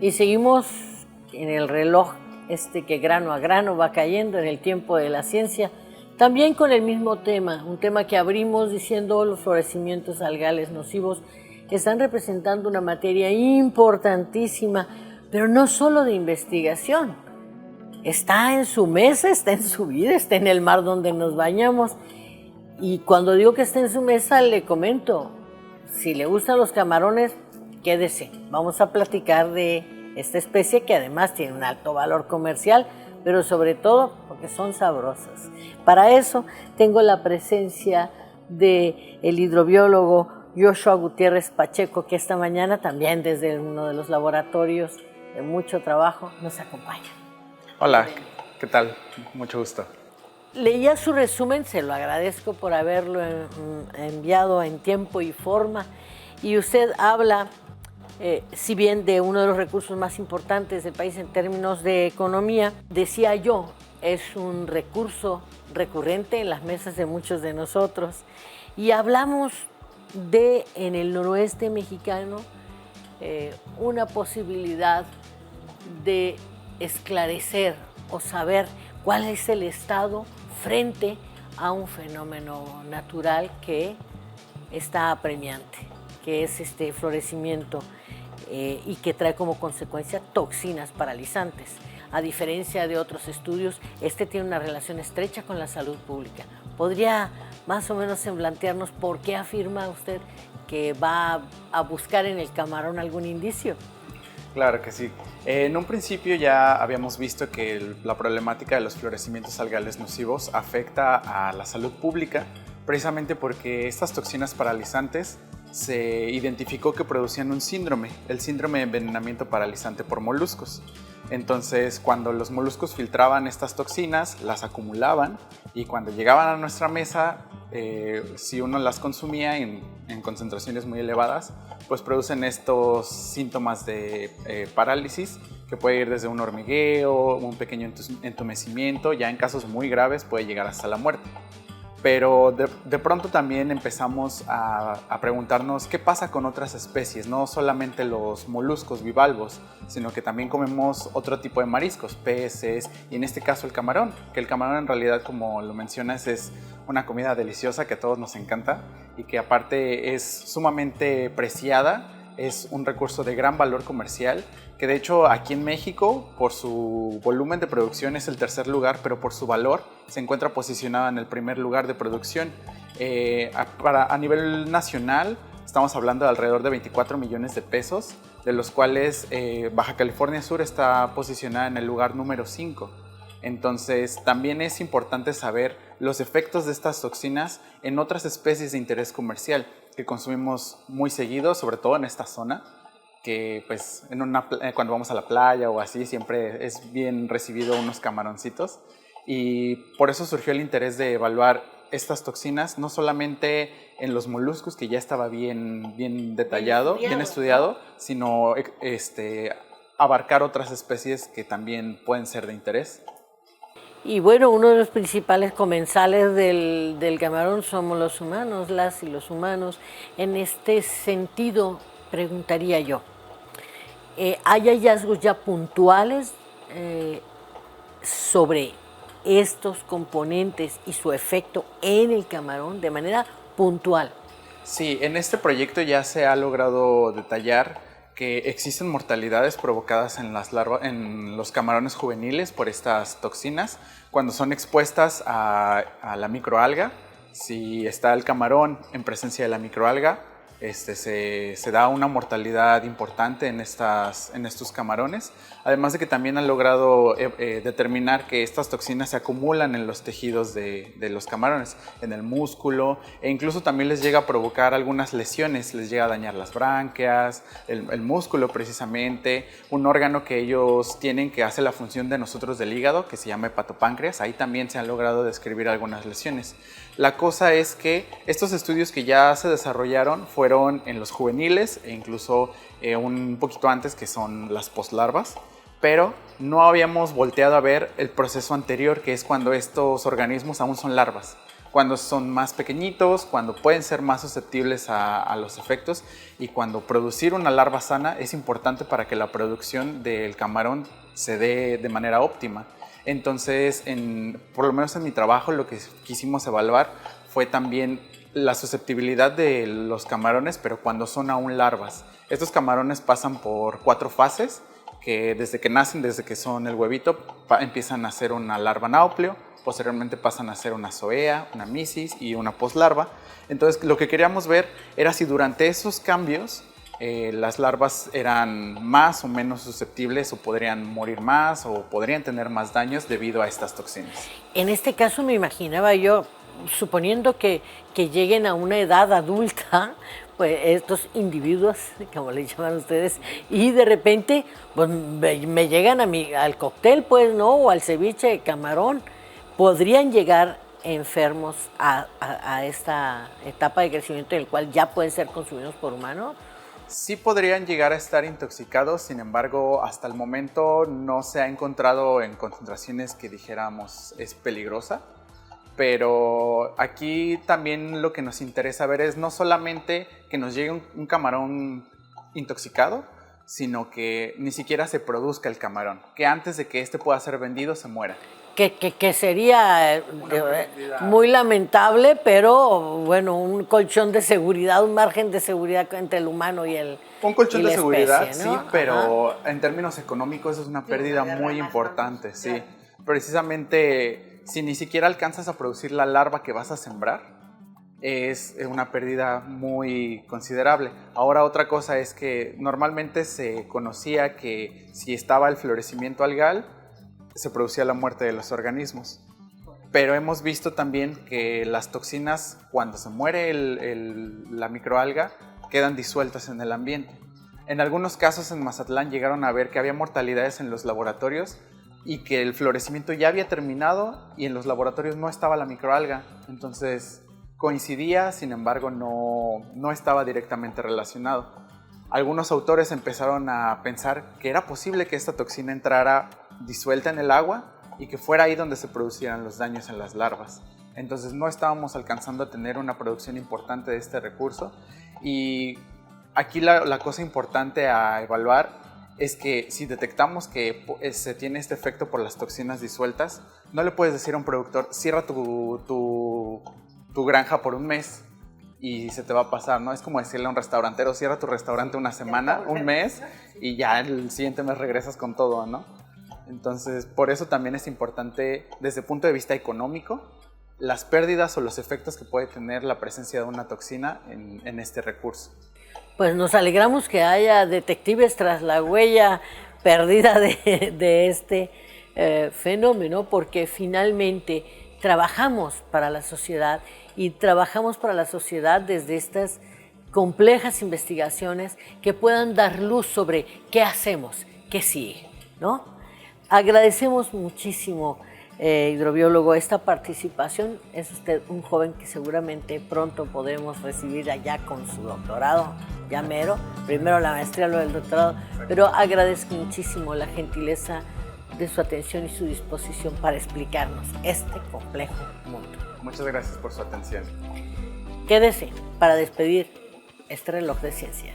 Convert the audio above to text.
Y seguimos en el reloj que grano a grano va cayendo en el tiempo de la ciencia, también con el mismo tema, un tema que abrimos diciendo los florecimientos algales nocivos están representando una materia importantísima, pero no solo de investigación. Está en su mesa, está en su vida, está en el mar donde nos bañamos. Y cuando digo que está en su mesa, le comento, si le gustan los camarones, quédese. Vamos a platicar de esta especie que además tiene un alto valor comercial, pero sobre todo porque son sabrosas. Para eso tengo la presencia del hidrobiólogo Joshua Gutiérrez Pacheco, que esta mañana también desde uno de los laboratorios de mucho trabajo nos acompaña. Hola, ¿qué tal? Mucho gusto. Leía su resumen, se lo agradezco por haberlo enviado en tiempo y forma, y usted habla, si bien de uno de los recursos más importantes del país en términos de economía, decía yo, es un recurso recurrente en las mesas de muchos de nosotros, y hablamos de, en el noroeste mexicano, una posibilidad de esclarecer o saber cuál es el estado frente a un fenómeno natural que está apremiante, que es este florecimiento y que trae como consecuencia toxinas paralizantes. A diferencia de otros estudios, este tiene una relación estrecha con la salud pública. ¿Podría más o menos semblantearnos por qué afirma usted que va a buscar en el camarón algún indicio? Claro que sí. En un principio ya habíamos visto que la problemática de los florecimientos algales nocivos afecta a la salud pública, precisamente porque estas toxinas paralizantes se identificó que producían un síndrome, el síndrome de envenenamiento paralizante por moluscos. Entonces, cuando los moluscos filtraban estas toxinas, las acumulaban y cuando llegaban a nuestra mesa, si uno las consumía en concentraciones muy elevadas, pues producen estos síntomas de parálisis que puede ir desde un hormigueo, un pequeño entumecimiento, ya en casos muy graves puede llegar hasta la muerte. Pero de pronto también empezamos a preguntarnos qué pasa con otras especies, no solamente los moluscos bivalvos, sino que también comemos otro tipo de mariscos, peces y en este caso el camarón, que el camarón en realidad, como lo mencionas, es una comida deliciosa que a todos nos encanta y que aparte es sumamente preciada, es un recurso de gran valor comercial, que de hecho aquí en México por su volumen de producción es el tercer lugar, pero por su valor se encuentra posicionado en el primer lugar de producción. A nivel nacional estamos hablando de alrededor de 24 millones de pesos, de los cuales Baja California Sur está posicionada en el lugar número 5. Entonces también es importante saber los efectos de estas toxinas en otras especies de interés comercial que consumimos muy seguido, sobre todo en esta zona, que pues cuando vamos a la playa o así siempre es bien recibido unos camaroncitos, y por eso surgió el interés de evaluar estas toxinas no solamente en los moluscos, que ya estaba bien detallado, bien estudiado, sino abarcar otras especies que también pueden ser de interés. Y bueno, uno de los principales comensales del camarón somos los humanos, las y los humanos. En este sentido, preguntaría yo, ¿hay hallazgos ya puntuales sobre estos componentes y su efecto en el camarón de manera puntual? Sí, en este proyecto ya se ha logrado detallar que existen mortalidades provocadas en los camarones juveniles por estas toxinas cuando son expuestas a la microalga. Si está el camarón en presencia de la microalga, se da una mortalidad importante en estos camarones, además de que también han logrado determinar que estas toxinas se acumulan en los tejidos de los camarones, en el músculo, e incluso también les llega a provocar algunas lesiones, les llega a dañar las branquias, el músculo precisamente, un órgano que ellos tienen que hace la función de nosotros del hígado, que se llama hepatopáncreas, ahí también se han logrado describir algunas lesiones. La cosa es que estos estudios que ya se desarrollaron fueron en los juveniles e incluso un poquito antes, que son las poslarvas, pero no habíamos volteado a ver el proceso anterior, que es cuando estos organismos aún son larvas, cuando son más pequeñitos, cuando pueden ser más susceptibles a los efectos, y cuando producir una larva sana es importante para que la producción del camarón se dé de manera óptima. Entonces, por lo menos en mi trabajo, lo que quisimos evaluar fue también la susceptibilidad de los camarones, pero cuando son aún larvas. Estos camarones pasan por 4 fases, que desde que nacen, desde que son el huevito, empiezan a ser una larva náupleo, posteriormente pasan a ser una zoea, una misis y una poslarva. Entonces, lo que queríamos ver era si durante esos cambios las larvas eran más o menos susceptibles, o podrían morir más, o podrían tener más daños debido a estas toxinas. En este caso me imaginaba yo, suponiendo que lleguen a una edad adulta, pues estos individuos, como le llaman ustedes, y de repente pues, me llegan al cóctel, pues, ¿no? O al ceviche de camarón, podrían llegar enfermos a esta etapa de crecimiento en el cual ya pueden ser consumidos por humanos. Sí podrían llegar a estar intoxicados, sin embargo, hasta el momento no se ha encontrado en concentraciones que dijéramos es peligrosa. Pero aquí también lo que nos interesa ver es no solamente que nos llegue un camarón intoxicado, sino que ni siquiera se produzca el camarón, que antes de que este pueda ser vendido se muera. Que sería muy lamentable, pero bueno, un colchón de seguridad, un margen de seguridad entre el humano y el Un colchón de seguridad, especie, ¿no? sí, pero en términos económicos es una pérdida muy importante, sí. Precisamente, si ni siquiera alcanzas a producir la larva que vas a sembrar, es una pérdida muy considerable. Ahora, otra cosa es que normalmente se conocía que si estaba el florecimiento algal, se producía la muerte de los organismos. Pero hemos visto también que las toxinas, cuando se muere la microalga, quedan disueltas en el ambiente. En algunos casos en Mazatlán llegaron a ver que había mortalidades en los laboratorios y que el florecimiento ya había terminado y en los laboratorios no estaba la microalga. Entonces coincidía, sin embargo no estaba directamente relacionado. Algunos autores empezaron a pensar que era posible que esta toxina entrara disuelta en el agua y que fuera ahí donde se producieran los daños en las larvas. Entonces no estábamos alcanzando a tener una producción importante de este recurso, y aquí la cosa importante a evaluar es que si detectamos que se tiene este efecto por las toxinas disueltas, no le puedes decir a un productor, cierra tu granja por un mes y se te va a pasar, ¿no? Es como decirle a un restaurantero, cierra tu restaurante una semana, un mes, y ya el siguiente mes regresas con todo, ¿no? Entonces, por eso también es importante, desde el punto de vista económico, las pérdidas o los efectos que puede tener la presencia de una toxina en este recurso. Pues nos alegramos que haya detectives tras la huella perdida de este fenómeno, porque finalmente trabajamos para la sociedad, y trabajamos para la sociedad desde estas complejas investigaciones que puedan dar luz sobre qué hacemos, qué sigue, ¿no? Agradecemos muchísimo, hidrobiólogo, esta participación. Es usted un joven que seguramente pronto podremos recibir allá con su doctorado, ya mero, primero la maestría, luego el doctorado, pero agradezco muchísimo la gentileza de su atención y su disposición para explicarnos este complejo mundo. Muchas gracias por su atención. Quédese para despedir este reloj de ciencia.